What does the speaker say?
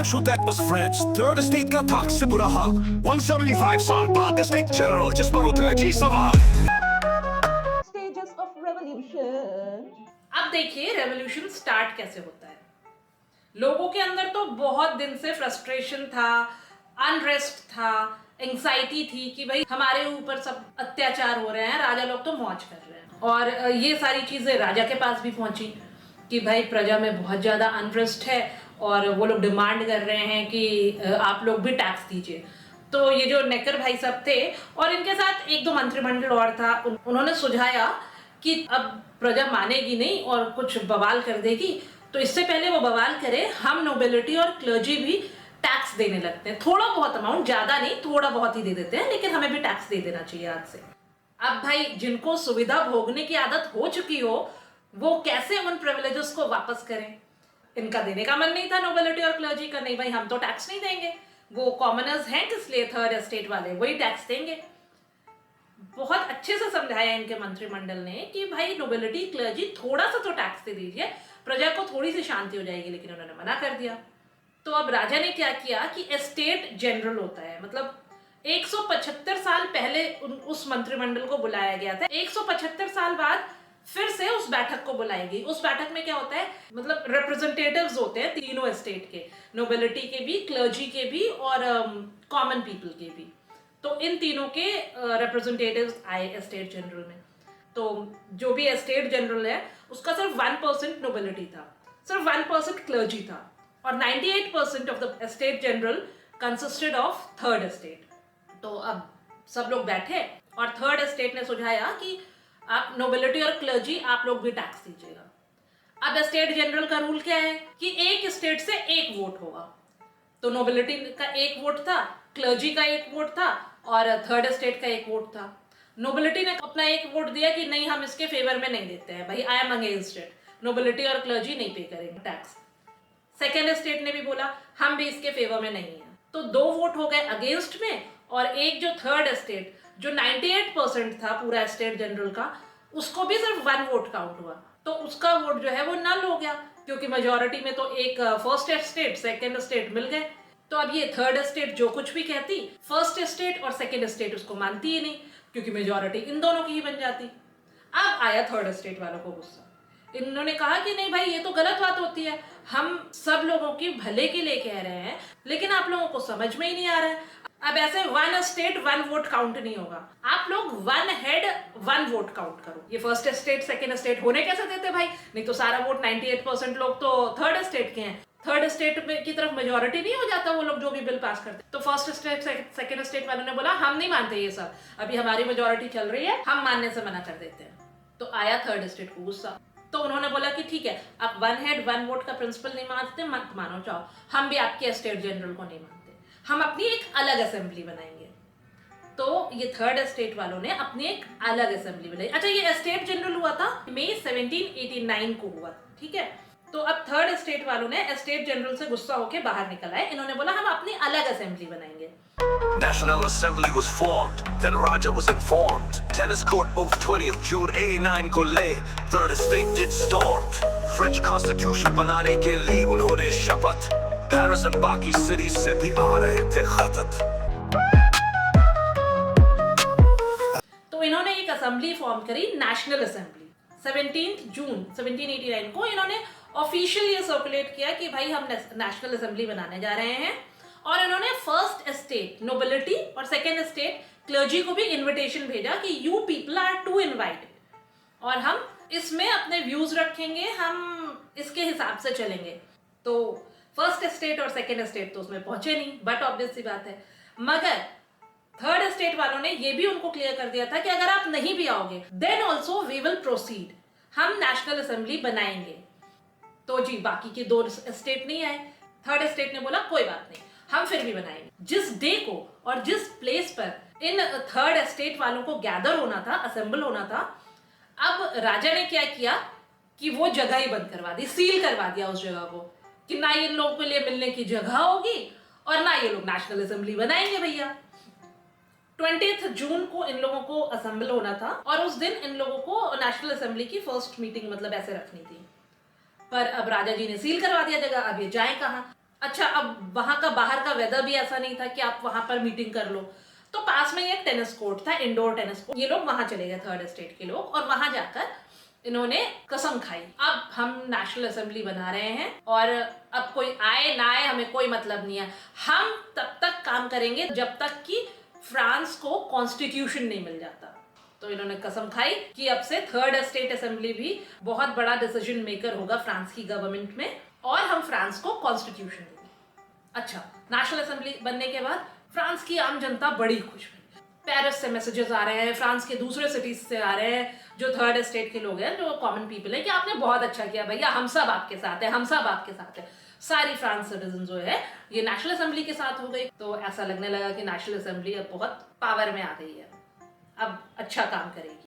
Marshal that was French. Third estate का था से बुरा हाल. 175 साल बाद estate general जिस पर उतरे जी सवाल. Stages of revolution. अब देखिए रेवोल्यूशन स्टार्ट कैसे होता है. लोगों के अंदर तो बहुत दिन से फ्रस्ट्रेशन था, अनरेस्ट था, एंग्जाइटी थी कि भाई हमारे ऊपर सब अत्याचार हो रहे हैं, राजा लोग तो मौज कर रहे हैं. और ये सारी चीजें राजा के पास भी पहुंची कि भाई प्रजा में बहुत ज्यादा अनरेस्ट है और वो लोग डिमांड कर रहे हैं कि आप लोग भी टैक्स दीजिए. तो ये जो नेकर भाई साहब थे और इनके साथ एक दो मंत्रिमंडल और था, उन्होंने सुझाया कि अब प्रजा मानेगी नहीं और कुछ बवाल कर देगी, तो इससे पहले वो बवाल करे हम नोबिलिटी और क्लर्जी भी टैक्स देने लगते हैं. थोड़ा बहुत अमाउंट, ज्यादा नहीं, थोड़ा बहुत ही दे देते हैं, लेकिन हमें भी टैक्स दे देना चाहिए आज से. अब भाई जिनको सुविधा भोगने की आदत हो चुकी हो वो कैसे उन प्रिविलेजेस को वापस करें. इनका देने का मन नहीं था नोबिलिटी और क्लर्जी का, नहीं भाई हम तो टैक्स नहीं देंगे, वो कॉमनर्स हैं इसलिए थर्ड एस्टेट वाले वही टैक्स देंगे. बहुत अच्छे से समझाया इनके मंत्रिमंडल ने कि भाई नोबिलिटी क्लर्जी थोड़ा सा तो टैक्स दे दीजिए, प्रजा को थोड़ी सी शांति हो जाएगी, लेकिन उन्होंने मना कर दिया. तो अब राजा ने क्या किया कि एस्टेट जनरल होता है, मतलब 175 साल पहले उस मंत्रिमंडल को बुलाया गया था, 175 साल बाद फिर से उस बैठक को बुलाएगी. उस बैठक में क्या होता है, मतलब रिप्रेजेंटेटिव्स होते हैं तीनों एस्टेट के, नोबिलिटी के भी, क्लर्जी के भी और कॉमन पीपल के भी. तो इन तीनों के रिप्रेजेंटेटिव्स आए एस्टेट जनरल में. तो जो भी एस्टेट जनरल है उसका सिर्फ 1% नोबिलिटी था, सिर्फ 1% क्लर्जी था और 98% of the estate general consisted of third estate. तो अब सब लोग बैठे और थर्ड एस्टेट ने सुझाया कि आप नोबिलिटी और क्लर्जी आप लोग भी टैक्स दीजिएगा. अब एस्टेट जनरल का रूल क्या है कि एक स्टेट से एक वोट होगा. तो नोबिलिटी का एक वोट था, क्लर्जी का एक वोट था और थर्ड एस्टेट का एक वोट था. नोबिलिटी ने अपना एक वोट दिया कि नहीं हम इसके फेवर में नहीं देते हैं, भाई I am against it, nobility और क्लर्जी नहीं पे करेंगे टैक्स. सेकेंड एस्टेट ने भी बोला हम भी इसके फेवर में नहीं है. तो 2 वोट हो गए अगेंस्ट में और एक जो थर्ड एस्टेट जो 98% था पूरा एस्टेट जनरल का, उसको भी सिर्फ 1 वोट काउंट हुआ. तो उसका वोट जो है वो नल हो गया, क्योंकि मेजोरिटी में तो एक फर्स्ट एस्टेट सेकेंड एस्टेट मिल गए. तो अब ये थर्ड एस्टेट जो कुछ भी कहती, फर्स्ट एस्टेट और सेकेंड एस्टेट उसको मानती ही नहीं, क्योंकि मेजोरिटी इन दोनों की ही बन जाती. अब आया थर्ड एस्टेट वालों को गुस्सा. इन्होंने कहा कि नहीं भाई ये तो गलत बात होती है, हम सब लोगों की भले के लिए कह रहे हैं, लेकिन आप लोगों को समझ में ही नहीं आ रहा है. अब ऐसे 1 स्टेट 1 वोट काउंट नहीं होगा, आप लोग 1 हेड 1 वोट काउंट करो. ये फर्स्ट स्टेट सेकेंड स्टेट होने कैसे देते भाई, नहीं तो सारा वोट 98% लोग तो थर्ड स्टेट के हैं. थर्ड स्टेट की तरफ मेजोरिटी नहीं हो जाता वो लोग जो भी बिल पास करते. तो फर्स्ट स्टेट सेकेंड स्टेट वालों ने बोला हम नहीं मानते ये सब, अभी हमारी मेजोरिटी चल रही है, हम मानने से मना कर देते हैं. तो आया थर्ड स्टेट को गुस्सा. तो उन्होंने बोला कि ठीक है, आप 1 हेड 1 वोट का प्रिंसिपल नहीं मानते, मत मानो, चाहो, हम भी आपके स्टेट जनरल को नहीं मानते, हम अपनी एक अलग असेंबली बनाएंगे. तो ये थर्ड एस्टेट वालों ने अपनी एक अलग असेंबली बनाई. अच्छा, ये एस्टेट जनरल हुआ था मई 1789 को हुआ, ठीक है. तो अब थर्ड एस्टेट वालों ने एस्टेट जनरल से गुस्सा होकर बाहर निकल आए. इन्होंने बोला हम अपनी अलग असेंबली बनाएंगे. National Assembly was formed, then Raja was informed. Tennis court moved 20th June 89 को ले, third estate did stormed. French Constitution बनाने के लिए उन्होंने शपथ, Paris and बाकी cities से भी आ रहे थे खतत. तो इन्होंने एक असेंबली फॉर्म करी, नेशनल असेंबली. 17 जून 1789 को इन्होंने ऑफिशियल ये सर्कुलेट किया कि भाई हम नेशनल असेंबली बनाने जा रहे हैं. और इन्होंने फर्स्ट एस्टेट नोबिलिटी और सेकेंड एस्टेट क्लर्जी को भी इनविटेशन भेजा कि you people are too invited, और हम इसमें अपने व्यूज रखेंगे, हम इसके हिसाब से चलेंगे. तो फर्स्ट एस्टेट और सेकेंड एस्टेट तो उसमें पहुंचे नहीं, बट ऑब्वियस सी बात है. मगर थर्ड एस्टेट वालों ने ये भी उनको क्लियर कर दिया था कि अगर आप नहीं भी आओगे then also we will proceed, हम नेशनल असेंबली बनाएंगे. तो जी बाकी के 2 एस्टेट नहीं आए. थर्ड एस्टेट ने बोला कोई बात नहीं, हम फिर भी बनाएंगे. जिस डे को और जिस प्लेस पर इन थर्ड एस्टेट वालों को गैदर होना था, असेंबल होना था, अब राजा ने क्या किया कि वो जगह ही बंद करवा दी, सील करवा दिया उस जगह को, कि ना इन लोगों के लिए मिलने की जगह होगी और ना ये लोग नेशनल असेंबली बनाएंगे. भैया 20 जून को इन लोगों को असेंबल होना था और उस दिन इन लोगों को नेशनल असेंबली की फर्स्ट मीटिंग मतलब ऐसे रखनी थी. पर अब राजा जी ने सील करवा दिया जगह, अब ये जाए कहाँ. अच्छा, अब वहां का बाहर का वेदर भी ऐसा नहीं था कि आप वहां पर मीटिंग कर लो, तो पास में ही एक टेनिस कोर्ट था, इंडोर टेनिस कोर्ट। ये लोग वहां चले गए, थर्ड एस्टेट के लोग, और वहां जाकर इन्होंने कसम खाई, अब हम नेशनल असेंबली बना रहे हैं और अब कोई आए ना आए हमें कोई मतलब नहीं है, हम तब तक काम करेंगे जब तक कि फ्रांस को कॉन्स्टिट्यूशन नहीं मिल जाता। तो इन्होंने कसम खाई कि अब से थर्ड एस्टेट असेंबली भी बहुत बड़ा डिसीजन मेकर होगा फ्रांस की गवर्नमेंट में, और हम फ्रांस को कॉन्स्टिट्यूशन देंगे। अच्छा, नेशनल असेंबली बनने के बाद फ्रांस की आम जनता बड़ी खुश हुई। पेरिस से मैसेजेस आ रहे हैं, फ्रांस के दूसरे सिटीज से आ रहे हैं, जो थर्ड एस्टेट के लोग हैं, जो कॉमन पीपल है, कि आपने बहुत अच्छा किया भैया, हम सब आपके साथ हैं, हम सब आपके साथ हैं। सारी फ्रांस सिटीजन जो है ये नेशनल असेंबली के साथ हो गई। तो ऐसा लगने लगा कि नेशनल असेंबली अब बहुत पावर में आ गई है, अब अच्छा काम करेगी।